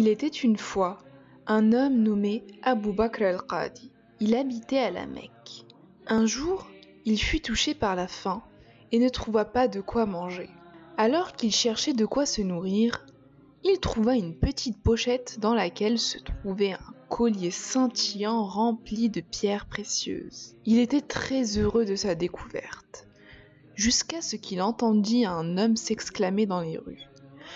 Il était une fois un homme nommé Abu Bakr al-Qadi. Il habitait à la Mecque. Un jour, il fut touché par la faim et ne trouva pas de quoi manger. Alors qu'il cherchait de quoi se nourrir, il trouva une petite pochette dans laquelle se trouvait un collier scintillant rempli de pierres précieuses. Il était très heureux de sa découverte, jusqu'à ce qu'il entendit un homme s'exclamer dans les rues.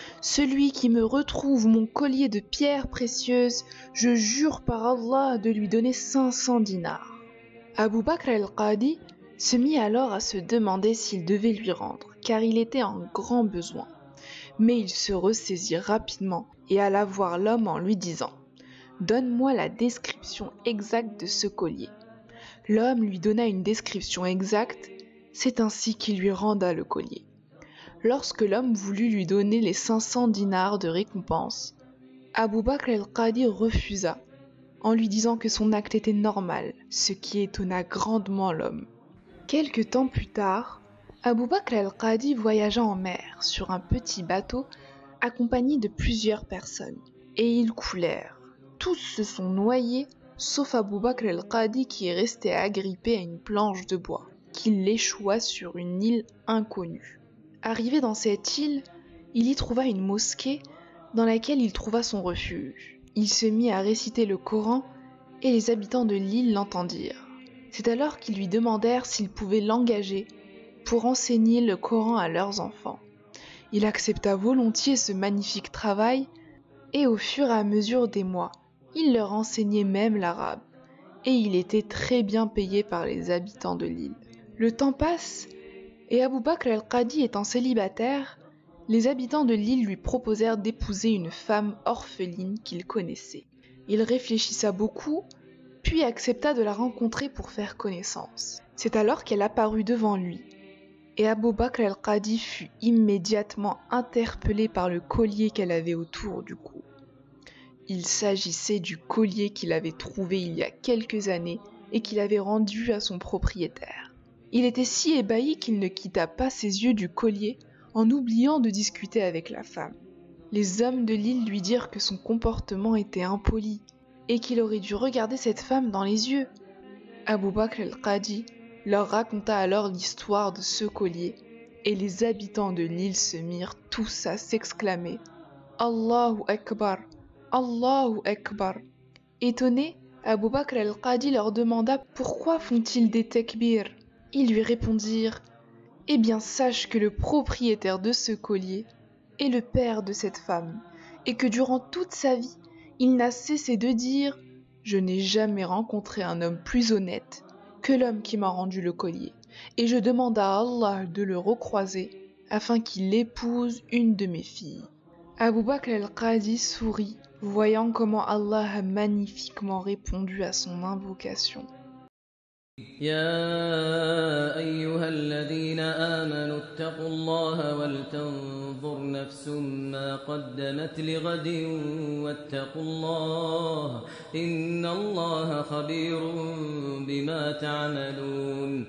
« Celui qui me retrouve mon collier de pierres précieuses, je jure par Allah de lui donner 500 dinars. » Abu Bakr al-Qadi se mit alors à se demander s'il devait lui rendre, car il était en grand besoin. Mais il se ressaisit rapidement et alla voir l'homme en lui disant « Donne-moi la description exacte de ce collier. » L'homme lui donna une description exacte, c'est ainsi qu'il lui renda le collier. Lorsque l'homme voulut lui donner les 500 dinars de récompense, Abu Bakr al-Qadi refusa, en lui disant que son acte était normal, ce qui étonna grandement l'homme. Quelque temps plus tard, Abu Bakr al-Qadi voyagea en mer sur un petit bateau accompagné de plusieurs personnes, et ils coulèrent. Tous se sont noyés, sauf Abu Bakr al-Qadi qui est resté agrippé à une planche de bois, qu'il échoua sur une île inconnue. Arrivé dans cette île, il y trouva une mosquée dans laquelle il trouva son refuge. Il se mit à réciter le Coran et les habitants de l'île l'entendirent. C'est alors qu'ils lui demandèrent s'ils pouvaient l'engager pour enseigner le Coran à leurs enfants. Il accepta volontiers ce magnifique travail et au fur et à mesure des mois, il leur enseignait même l'arabe et il était très bien payé par les habitants de l'île. Le temps passe et Abu Bakr al-Qadi étant célibataire, les habitants de l'île lui proposèrent d'épouser une femme orpheline qu'il connaissait. Il réfléchissa beaucoup, puis accepta de la rencontrer pour faire connaissance. C'est alors qu'elle apparut devant lui, et Abu Bakr al-Qadi fut immédiatement interpellé par le collier qu'elle avait autour du cou. Il s'agissait du collier qu'il avait trouvé il y a quelques années et qu'il avait rendu à son propriétaire. Il était si ébahi qu'il ne quitta pas ses yeux du collier en oubliant de discuter avec la femme. Les hommes de l'île lui dirent que son comportement était impoli et qu'il aurait dû regarder cette femme dans les yeux. Abu Bakr al-Qadi leur raconta alors l'histoire de ce collier et les habitants de l'île se mirent tous à s'exclamer « Allahu Akbar, Allahu Akbar ». Étonné, Abu Bakr al-Qadi leur demanda pourquoi font-ils des tekbirs. Ils lui répondirent « Eh bien sache que le propriétaire de ce collier est le père de cette femme et que durant toute sa vie, il n'a cessé de dire « Je n'ai jamais rencontré un homme plus honnête que l'homme qui m'a rendu le collier et je demande à Allah de le recroiser afin qu'il épouse une de mes filles. » Abu Bakr al-Qadi sourit, voyant comment Allah a magnifiquement répondu à son invocation. يا أيها الذين آمنوا اتقوا الله ولتنظر نفس ما قدمت لغد واتقوا الله إن الله خبير بما تعملون